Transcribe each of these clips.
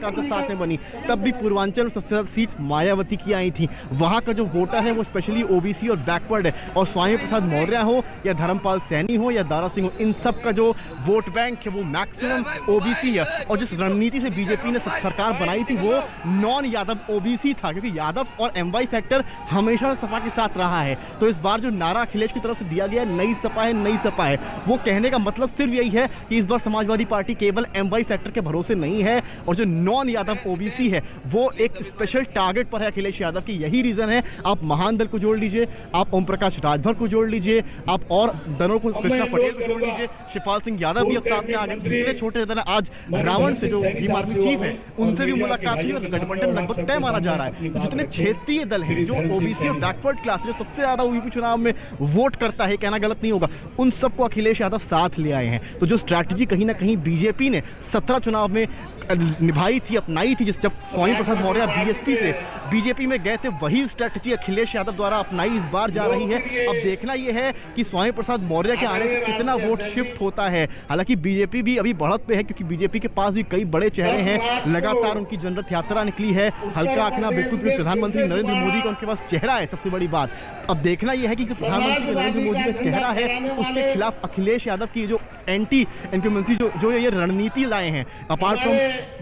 सरकार जब साथ में बनी तब भी पूर्वांचल में सबसे ज्यादा सीट्स मायावती की आई थी। वहां का जो वोटर है वो स्पेशली ओबीसी और बैकवर्ड है, और स्वामी प्रसाद मौर्य हो या धर्मपाल सैनी हो या दारा सिंह हो, इन सब का जो वोट बैंक है वो मैक्सिमम ओबीसी है। और जिस रणनीति से बीजेपी ने सरकार बनाई थी वो नॉन यादव ओबीसी था, क्योंकि यादव और एमवाई फैक्टर हमेशा सपा के साथ रहा है। तो इस बार जो नारा अखिलेश की तरफ से दिया गया नई सपा है, नई सपा है, वो कहने का मतलब सिर्फ यही है कि इस बार समाजवादी पार्टी केवल एमवाई फैक्टर के भरोसे नहीं है, और जो नॉन यादव ओबीसी है वो एक स्पेशल टारगेट पर है अखिलेश यादव की। यही रीजन है, आप महान दल को जोड़ लीजिए, आप ओम प्रकाश राजभर को जोड़ लीजिए, आप और दलों को, कृष्णा पटेल को जोड़ लीजिए, शिवपाल सिंह यादव भी अब साथ में आ गए। जितने छोटे दल, आज रावण से जो भीम आर्मी चीफ है उनसे भी मुलाकात हुई और गठबंधन लगभग तय माना जा रहा है। जितने क्षेत्रीय दल हैं, जो ओबीसी और बैकवर्ड क्लास जो सबसे ज्यादा यूपी चुनाव में वोट करता है, कहना गलत नहीं होगा, उन सबको अखिलेश यादव साथ ले आए हैं। तो जो स्ट्रैटेजी कहीं ना कहीं बीजेपी ने 17 चुनाव में निभाई थी, अपनाई थी, जब स्वामी प्रसाद मौर्य बीएसपी से बीजेपी में गए थे, वही स्ट्रैटेजी अखिलेश यादव द्वारा अपनाई इस बार जा रही है। अब देखना यह है कि स्वामी प्रसाद मौर्य के आने से कितना वोट शिफ्ट होता है। हालांकि बीजेपी भी अभी बढ़त पे है, क्योंकि बीजेपी के पास भी कई बड़े चेहरे हैं, लगातार उनकी जनरत यात्रा निकली है। हल्का आंकना बिल्कुल भी प्रधानमंत्री नरेंद्र मोदी का उनके पास चेहरा है, सबसे बड़ी बात। अब देखना यह है कि जो प्रधानमंत्री नरेंद्र मोदी का चेहरा है उसके खिलाफ अखिलेश यादव की जो एंटी इनकम्बेंसी जो ये रणनीति लाए हैं, अपार्ट फ्रॉम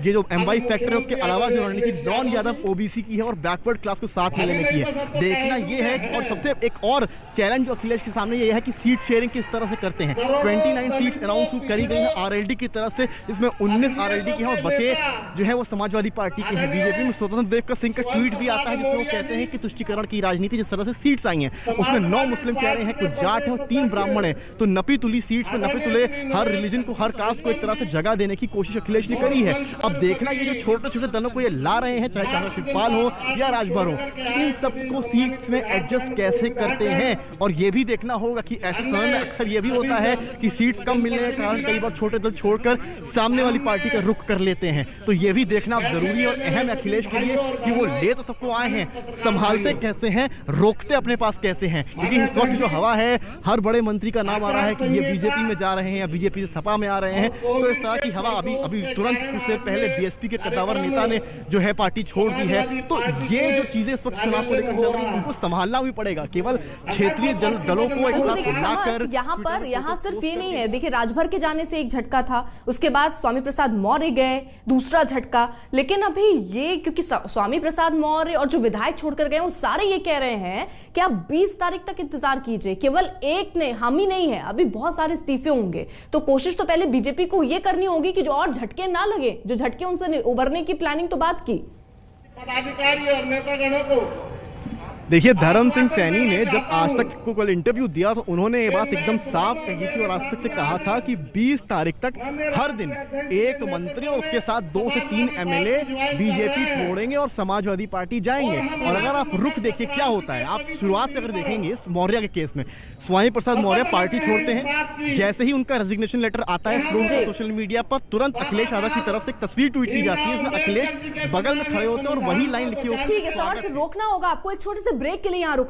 ये जो एमवाई फैक्टर है उसके अलावा जो रणनीति नॉन यादव ओबीसी की है और बैकवर्ड क्लास को साथ में लेने की है, देखना ये है। और सबसे एक और चैलेंज जो अखिलेश के सामने ये है कि सीट शेयरिंग किस तरह से करते हैं। 29 सीट्स अनाउंस करी गई है आरएलडी की तरफ से, जिसमें 19 आरएलडी के हैं और बचे जो है वो समाजवादी पार्टी के हैं। बीजेपी में स्वतंत्र देव सिंह का ट्वीट भी आता है जिसमें वो कहते हैं कि तुष्टीकरण की राजनीति जिस तरह से सीट्स आई हैं उसमें 9 मुस्लिम चेहरे हैं, कुछ जाट हैं और 3 ब्राह्मण हैं, तो नपी तुली सीट्स पे नपी तुले हर रिलीजन को, हर कास्ट को एक तरह से जगह देने की कोशिश अखिलेश ने करी है। अब देखना ये जो छोटे छोटे दलों को ये ला रहे हैं, चाहे शिवपाल हो या राजभर हो, इन सबको सीट्स में एडजस्ट कैसे करते हैं। और ये भी देखना होगा कि ऐसे समय में अक्सर ये भी होता है कि सीट्स कम मिलने के कारण कई बार छोटे दल छोड़कर सामने वाली पार्टी का रुख कर लेते हैं। तो ये भी देखना जरूरी और अहम है अखिलेश के लिए कि वो ले तो सबको आए हैं, संभालते कैसे हैं, रोकते अपने पास कैसे हैं। क्योंकि इस वक्त जो हवा है, हर बड़े मंत्री का नाम आ रहा है कि ये बीजेपी में जा रहे हैं या बीजेपी से सपा में आ रहे हैं। तो इस तरह की हवा अभी तुरंत कुछ देर पहले बीएसपी के कद्दावर नेता ने जो है पार्टी छोड़ दी है। तो ये जो चीजें इस वक्त चुनाव को लेकर चल रही है उनको संभालना भी पड़ेगा। केवल क्षेत्रीय दलों को एक साथ मिलाकर यहाँ सिर्फ ये नहीं है। देखिए, राजभर के जाने से एक झटका था, उसके बाद स्वामी प्रसाद मौर्य गए, दूसरा झटका। लेकिन अभी ये, क्योंकि स्वामी प्रसाद मौर्य और जो विधायक छोड़कर गए वो सारे ये कह रहे हैं कि आप 20 तारीख तक इंतजार कीजिए, केवल एक ने हम ही नहीं है, अभी बहुत सारे इस्तीफे होंगे। तो कोशिश तो पहले बीजेपी को ये करनी होगी कि जो और झटके ना लगे, जो झटके उनसे उबरने की प्लानिंग तो बात की। पदाधिकारी और नेतागणों को देखिए, धर्म सिंह सैनी ने जब आज तक को कल इंटरव्यू दिया तो उन्होंने ये बात एकदम साफ कही थी और आज तक से कहा था कि 20 तारीख तक हर दिन एक मंत्री और उसके साथ 2 से 3 एमएलए बीजेपी छोड़ेंगे और समाजवादी पार्टी जाएंगे। और अगर आप रुख देखिए क्या होता है, आप शुरुआत से अगर देखेंगे मौर्य के केस में, स्वामी प्रसाद मौर्य पार्टी छोड़ते हैं, जैसे ही उनका रेजिग्नेशन लेटर आता है सोशल मीडिया पर, तुरंत अखिलेश यादव की तरफ से एक तस्वीर ट्वीट की जाती है, उसमें अखिलेश बगल में खड़े होते हैं और वही लाइन लिखी होती है। ठीक है, रोकना होगा आपको, एक छोटे से ब्रेक के लिए यहाँ रुकना